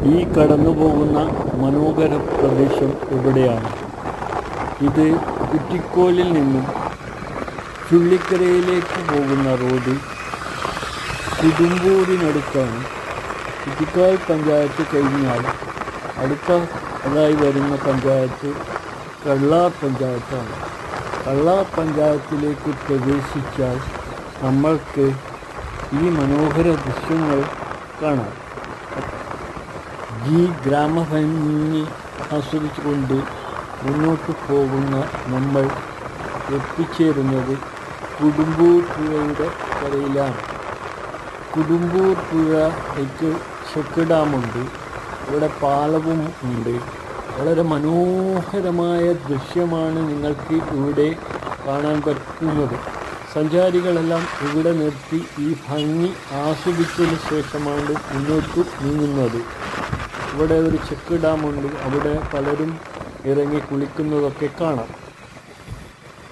ഈ കടന്നു പോകുന്ന മനോഹര പ്രദേശം എവിടെയാണ്? ഇത് കുറ്റിക്കോലിൽ നിന്നും ചുള്ളിക്കരയിലേക്ക് പോകുന്ന റോഡ് കുടുംബൂരിനടുത്താണ്. കുറ്റിക്കാൽ പഞ്ചായത്ത് കഴിഞ്ഞാൽ അതായി വരുന്ന പഞ്ചായത്ത് കള്ളാർ പഞ്ചായത്താണ്. കള്ളാർ പഞ്ചായത്തിലേക്ക് പ്രവേശിച്ചാൽ നമ്മൾക്ക് ഈ മനോഹര ദൃശ്യങ്ങൾ കാണാം. ഈ ഗ്രാമഭംഗി ആസ്വദിച്ചുകൊണ്ട് മുന്നോട്ട് പോകുന്ന നമ്മൾ എത്തിച്ചേരുന്നത് കുടുംബൂർ പുഴയുടെ കരയിലാണ്. കുടുംബൂർ പുഴയ്ക്ക് ചെക്ക് ഡാമുണ്ട്, ഇവിടെ പാലവും ഉണ്ട്. വളരെ മനോഹരമായ ദൃശ്യമാണ് നിങ്ങൾക്ക് ഇവിടെ കാണാൻ പറ്റുന്നത്. സഞ്ചാരികളെല്ലാം ഇവിടെ നിർത്തി ഈ ഭംഗി ആസ്വദിച്ചതിന് ശേഷമാണ് മുന്നോട്ട് നീങ്ങുന്നത്. ഇവിടെ ഒരു ചെക്ക് ഡാമുണ്ട്, അവിടെ പലരും ഇറങ്ങി കുളിക്കുന്നതൊക്കെ കാണാം.